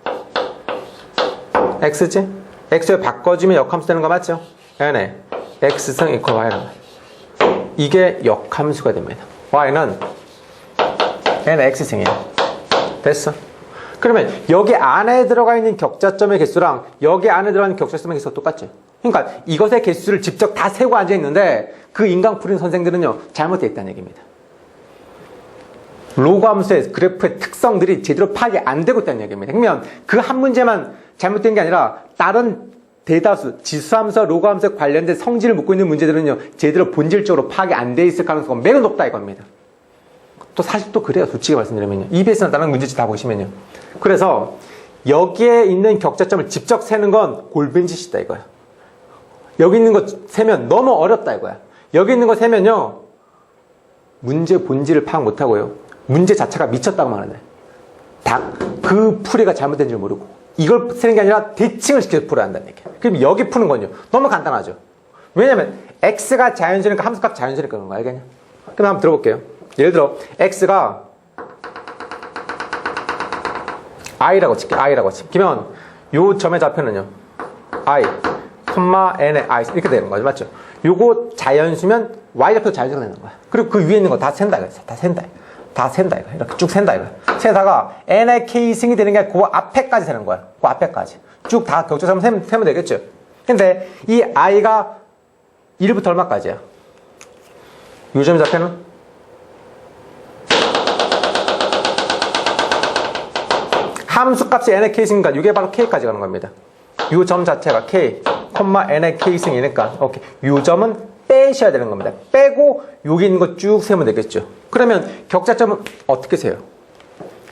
[SPEAKER 1] x지? x에 바꿔주면 역함수 되는 거 맞죠? n의 x승 이퀄 y라는 거예요. 이게 역함수가 됩니다. y는 n의 x승이야. 됐어? 그러면 여기 안에 들어가 있는 격자점의 개수랑 여기 안에 들어가 있는 격자점의 개수가 똑같지? 그러니까 이것의 개수를 직접 다 세고 앉아있는데 그 인강 풀인 선생들은요, 잘못되어 있다는 얘기입니다. 로그 함수의 그래프의 특성들이 제대로 파악이 안 되고 있다는 얘기입니다. 그러면 그 한 문제만 잘못된 게 아니라 다른 대다수 지수함수와 로그 함수에 관련된 성질을 묻고 있는 문제들은요, 제대로 본질적으로 파악이 안 돼 있을 가능성이 매우 높다 이겁니다. 또 사실 또 그래요. 솔직히 말씀드리면요. EBS나 다른 문제집 다 보시면요. 그래서 여기에 있는 격자점을 직접 세는 건 골빈 짓이다 이거야. 여기 있는 거 세면 너무 어렵다 이거야. 여기 있는 거 세면요, 문제 본질을 파악 못하고요, 문제 자체가 미쳤다고 하는데 그 풀이가 잘못된 줄 모르고 이걸 쓰는 게 아니라 대칭을 시켜서 풀어야 한다는 얘기야. 그럼 여기 푸는 건요, 너무 간단하죠. 왜냐면 x가 자연수니까 함수값 자연수니까 그런 거 알겠냐? 그럼 한번 들어볼게요. 예를 들어 x가 i라고 칠게면 요 점의 좌표는요, i, n의 i 이렇게 되는 거죠, 맞죠? 요거 자연수면 y 좌표 자연수가 되는 거야. 그리고 그 위에 있는 거 다 센다 이거. 다 센다 이거. 이렇게 쭉 센다 이거. 세다가 n의 k승이 되는 게 그 앞에까지 세는 거야. 그 앞에까지 쭉 다 격자점 세면 되겠죠. 근데 이 i가 1부터 얼마까지야? 요 점의 좌표는 함수값이 n의 k승이니까 이게 바로 k까지 가는 겁니다. 이 점 자체가 k, n의 k승이니까 오케이. 이 점은 빼셔야 되는 겁니다. 빼고 여기 있는 거 쭉 세면 되겠죠. 그러면 격자점은 어떻게 세요?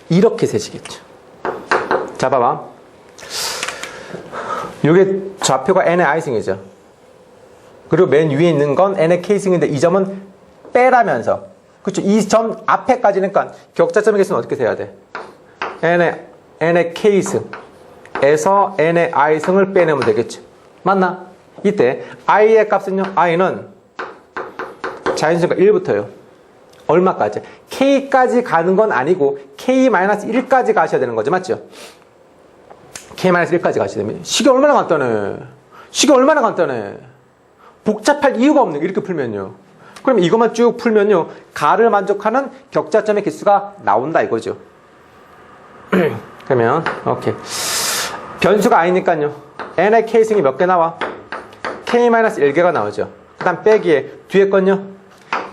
[SPEAKER 1] 이렇게 세시겠죠. 자, 봐봐. 이게 좌표가 n의 i승이죠. 그리고 맨 위에 있는 건 n의 k승인데 이 점은 빼라면서, 그렇죠? 이 점 앞에까지니까 격자점의 개수는 어떻게 세야 돼? n의 k승에서 n의 i승을 빼내면 되겠죠. 맞나? 이때 i의 값은요, i는 자연수가 1부터요. 얼마까지? k까지 가는 건 아니고 k-1까지 가셔야 되는 거죠. 맞죠? k-1까지 가셔야 됩니다. 식이 얼마나 간단해. 식이 얼마나 간단해. 복잡할 이유가 없는 거 이렇게 풀면요. 그럼 이것만 쭉 풀면요, 가를 만족하는 격자점의 개수가 나온다 이거죠. 그러면 오케이. 변수가 i니까요, n의 k승이 몇 개 나와? k-1개가 나오죠. 그 다음 빼기에 뒤에 건요,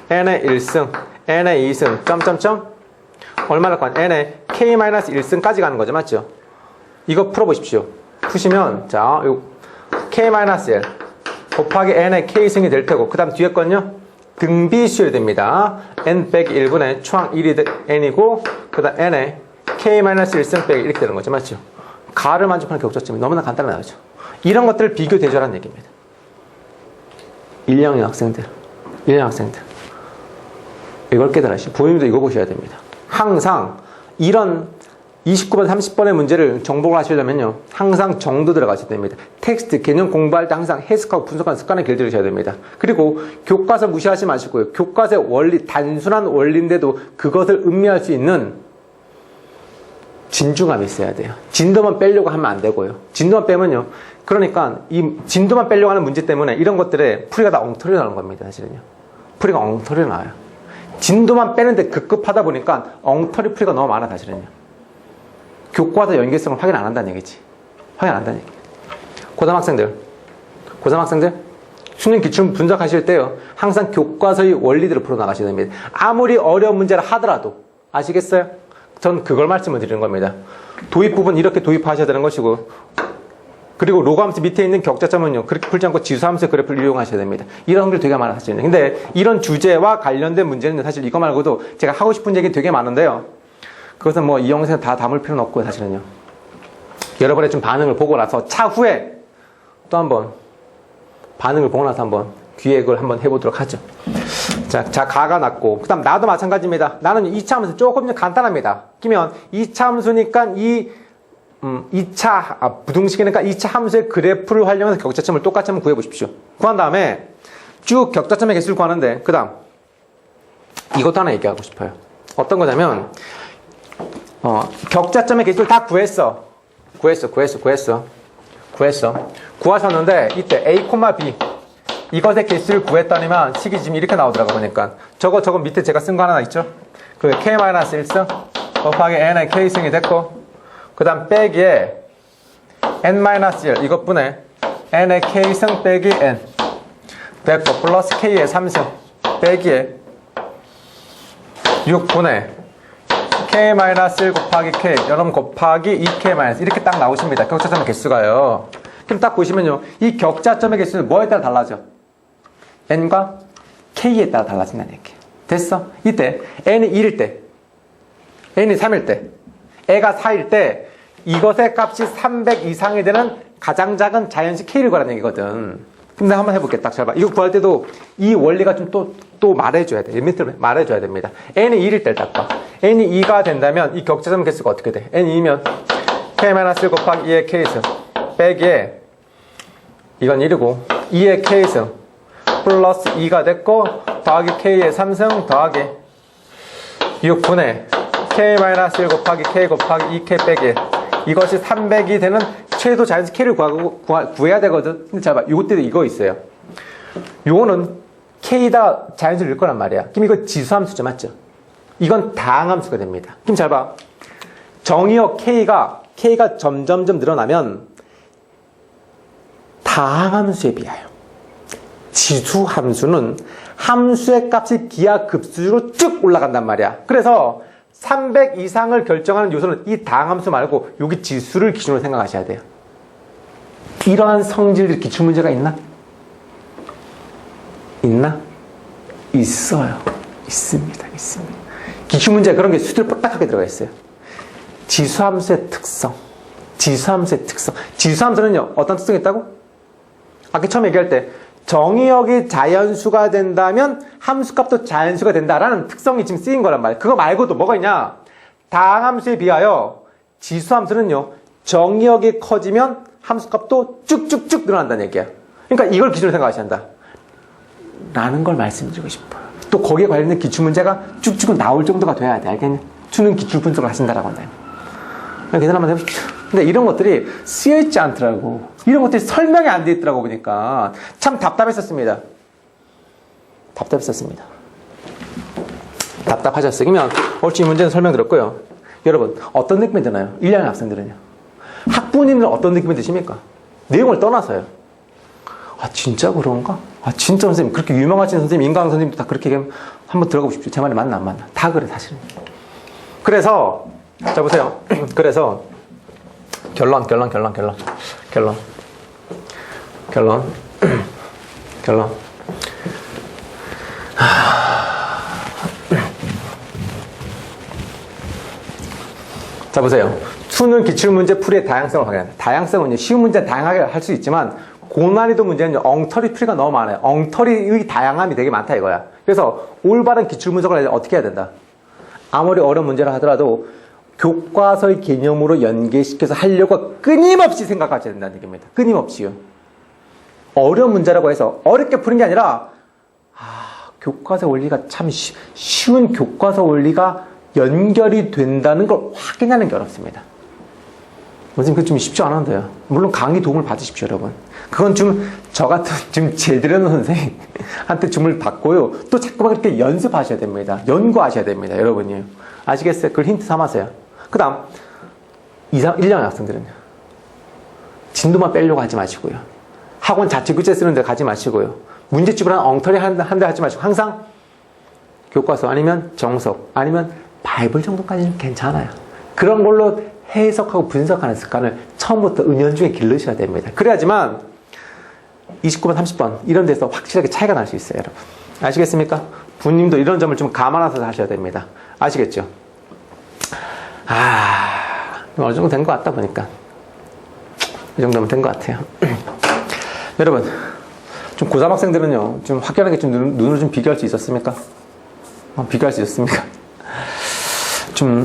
[SPEAKER 1] n의 1승, n의 2승, 점점점 얼마나 간? n의 k-1승까지 가는 거죠. 맞죠? 이거 풀어보십시오. 푸시면 자, 요 k-1 곱하기 n의 k승이 될 테고, 그 다음 뒤에 건요, 등비수열이 됩니다. n 빼기 1분의 초항 1이 n이고, 그 다음 n의 k-1승 빼기 이렇게 되는 거죠. 맞죠? 가를 만족하는 격자점이 너무나 간단하게 나오죠. 이런 것들을 비교 대조하라는 얘기입니다. 1학년 학생들 이걸 깨달으시고, 부모님도 이거 보셔야 됩니다. 항상 이런 29번, 30번의 문제를 정복을 하시려면요, 항상 정도 들어가셔야 됩니다. 텍스트, 개념 공부할 때 항상 해석하고 분석하는 습관을 길들이셔야 됩니다. 그리고 교과서 무시하지 마시고요, 교과서의 원리, 단순한 원리인데도 그것을 음미할 수 있는 진중함이 있어야 돼요. 진도만 빼려고 하면 안 되고요. 진도만 빼면요, 그러니까 이 진도만 빼려고 하는 문제 때문에 이런 것들에 풀이가 다 엉터리 나는 겁니다. 사실은요, 풀이가 엉터리 나와요. 진도만 빼는데 급급하다 보니까 엉터리 풀이가 너무 많아. 사실은요, 교과서 연계성을 확인 안 한다는 얘기지. 확인 안 한다는 얘기. 고삼학생들 수능 기출 분석하실 때요, 항상 교과서의 원리들을 풀어 나가셔야 됩니다. 아무리 어려운 문제를 하더라도. 아시겠어요? 전 그걸 말씀을 드리는 겁니다. 도입 부분 이렇게 도입하셔야 되는 것이고, 그리고 로그함수 밑에 있는 격자점은요, 그렇게 풀지 않고 지수함수의 그래프를 이용하셔야 됩니다. 이런 것들이 되게 많아요. 사실은. 근데 이런 주제와 관련된 문제는 사실 이거 말고도 제가 하고 싶은 얘기 되게 많은데요, 그것은 뭐 이 영상에 다 담을 필요는 없고요. 사실은요, 여러분의 좀 반응을 보고 나서 차후에 또 한번 반응을 보고 나서 한번 기획을 한번 해보도록 하죠. 자, 가가 났고, 그 다음 나도 마찬가지입니다. 나는 2차 함수 조금 간단합니다. 끼면 2차 함수니까 2차 부등식이니까 2차 함수의 그래프를 활용해서 격자점을 똑같이 한번 구해보십시오. 구한 다음에 쭉 격자점의 개수를 구하는데, 그 다음 이것도 하나 얘기하고 싶어요. 어떤 거냐면, 격자점의 개수를 다 구했어. 구하셨는데 이때 a, b 이것의 개수를 구했더니만 식이 지금 이렇게 나오더라고. 보니까 저거 밑에 제가 쓴 거 하나 있죠. 그 k-1승 곱하기 n의 k승이 됐고, 그 다음 빼기에 n-1 이것분의 n의 k승 빼기 n 됐고, 플러스 k의 3승 빼기에 6분의 k-1 곱하기 k 여러분 곱하기 2k- 이렇게 딱 나오십니다. 격자점의 개수가요. 그럼 딱 보시면요, 이 격자점의 개수는 뭐에 따라 달라져? n과 k에 따라 달라진다는 얘기예요. 됐어? 이때 n이 1일 때, n이 3일 때, 애가 4일 때 이것의 값이 300 이상이 되는 가장 작은 자연수 k를 구하라는 얘기거든. 그럼 내가 한번 해볼게. 딱 잘 봐. 이거 구할 때도 이 원리가 좀 또 말해줘야 돼. 리미트를 말해줘야 됩니다. n이 1일 때를 딱 봐. n이 2가 된다면 이 격자점 개수가 어떻게 돼? n이 2면 k-1 곱하기 2의 k승 빼기에 이건 1이고 2의 k승 플러스 2가 됐고, 더하기 k의 3승 더하기 6분의 k-1 곱하기 k 곱하기 2k 빼기, 이것이 300이 되는 최소 자연수 k를 구해야 되거든. 근데 잘 봐. 요때도 이거 있어요. 요거는 k다 자연수를 일 거란 말이야. 그럼 이거 지수함수죠. 맞죠? 이건 다항함수가 됩니다. 그럼 잘 봐. 정의역 k가 점점점 늘어나면 다항함수에 비하여 지수함수는 함수의 값이 기하급수로 쭉 올라간단 말이야. 그래서 300 이상을 결정하는 요소는 이 다항함수 말고 여기 지수를 기준으로 생각하셔야 돼요. 이러한 성질들 기출문제가 있나? 있어요. 있습니다. 기출문제 그런 게 수들 빡빡하게 들어가 있어요. 지수함수의 특성. 지수함수는요, 어떤 특성이 있다고? 아까 처음 얘기할 때 정의역이 자연수가 된다면 함수값도 자연수가 된다라는 특성이 지금 쓰인 거란 말이에요. 그거 말고도 뭐가 있냐? 다항함수에 비하여 지수함수는요, 정의역이 커지면 함수값도 쭉쭉쭉 늘어난다는 얘기야. 그러니까 이걸 기준으로 생각하셔야 한다. 라는 걸 말씀드리고 싶어요. 또 거기에 관련된 기출문제가 쭉쭉 나올 정도가 돼야 돼. 알겠니? 수능 기출 분석을 하신다라고 한다. 계산 한번 해보십시오. 근데 이런 것들이 쓰여있지 않더라고. 이런 것들이 설명이 안 돼 있더라고 보니까. 참 답답했었습니다. 답답했었습니다. 답답하셨으면 얼추 이 문제는 설명드렸고요. 여러분, 어떤 느낌이 드나요? 1학년 학생들은요. 학부모님은 어떤 느낌이 드십니까? 내용을 떠나서요. 아, 진짜 그런가? 아, 진짜 선생님, 그렇게 유명하신 선생님, 임강 선생님도 다 그렇게 얘기하면 한번 들어가 보십시오. 제 말이 맞나 안 맞나? 다 그래, 사실은. 그래서, 자, 보세요. 그래서, 결론. 자, 보세요. 수능 기출문제 풀이의 다양성을 확인한다. 다양성은 쉬운 문제는 다양하게 할 수 있지만, 고난이도 문제는 엉터리 풀이가 너무 많아요. 엉터리의 다양함이 되게 많다 이거야. 그래서 올바른 기출분석을 어떻게 해야 된다? 아무리 어려운 문제라 하더라도 교과서의 개념으로 연계시켜서 하려고 끊임없이 생각하셔야 된다는 얘기입니다. 끊임없이요. 어려운 문제라고 해서 어렵게 푸는 게 아니라 교과서 원리가 참 쉬운 교과서 원리가 연결이 된다는 걸 확인하는 게 어렵습니다. 선생님, 그게 좀 쉽지 않은데요. 물론 강의 도움을 받으십시오, 여러분. 그건 좀 저 같은 좀 제대로 선생님한테 주문을 받고요. 또 자꾸만 그렇게 연습하셔야 됩니다. 연구하셔야 됩니다, 여러분이. 아시겠어요? 그걸 힌트 삼아서요. 그 다음, 1학년 학생들은요. 진도만 빼려고 하지 마시고요. 학원 자체 교재 쓰는 데 가지 마시고요. 문제집을 한 엉터리 한 대 하지 마시고 항상 교과서 아니면 정석 아니면 바이블 정도까지는 괜찮아요. 그런 걸로 해석하고 분석하는 습관을 처음부터 은연중에 기르셔야 됩니다. 그래야지만 29번, 30번 이런 데서 확실하게 차이가 날 수 있어요, 여러분. 아시겠습니까? 부모님도 이런 점을 좀 감안해서 하셔야 됩니다. 아시겠죠? 어느 정도 된 것 같다 보니까 이 정도면 된 것 같아요. 여러분, 좀 고3 학생들은요, 좀 확연하게 좀 눈으로 좀 비교할 수 있었습니까? 비교할 수 있었습니까? 좀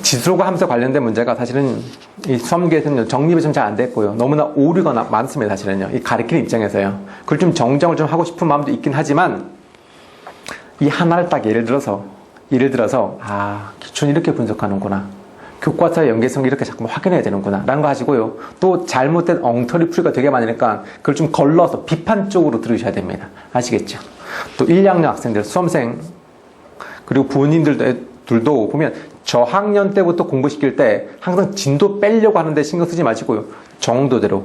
[SPEAKER 1] 지수과 함수 관련된 문제가 사실은 이 수험계에서는 정립이 좀 잘 안 됐고요. 너무나 오류가 많습니다, 사실은요. 이 가르치는 입장에서요. 그걸 좀 정정을 좀 하고 싶은 마음도 있긴 하지만 이 하나를 딱 예를 들어서 기초는 이렇게 분석하는구나. 교과서의 연계성이 이렇게 자꾸 확인해야 되는구나 라는 거 하시고요. 또 잘못된 엉터리 풀이가 되게 많으니까 그걸 좀 걸러서 비판적으로 들으셔야 됩니다. 아시겠죠? 또 1, 2학년 학생들, 수험생 그리고 부모님들도 보면 저학년 때부터 공부시킬 때 항상 진도 빼려고 하는데 신경 쓰지 마시고요. 정도대로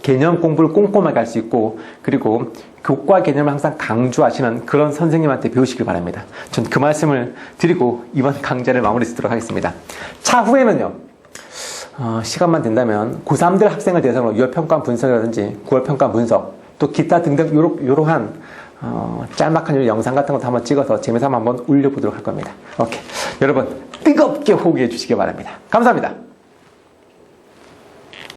[SPEAKER 1] 개념 공부를 꼼꼼하게 할 수 있고, 그리고 교과 개념을 항상 강조하시는 그런 선생님한테 배우시길 바랍니다. 전 그 말씀을 드리고 이번 강좌를 마무리 짓도록 하겠습니다. 차후에는요, 시간만 된다면 고3들 학생을 대상으로 6월 평가 분석이라든지 9월 평가 분석, 또 기타 등등 요러한 짤막한 영상 같은 것도 한번 찍어서 재미삼아 한번 올려보도록 할 겁니다. 오케이. 여러분, 뜨겁게 호응해 주시기 바랍니다. 감사합니다.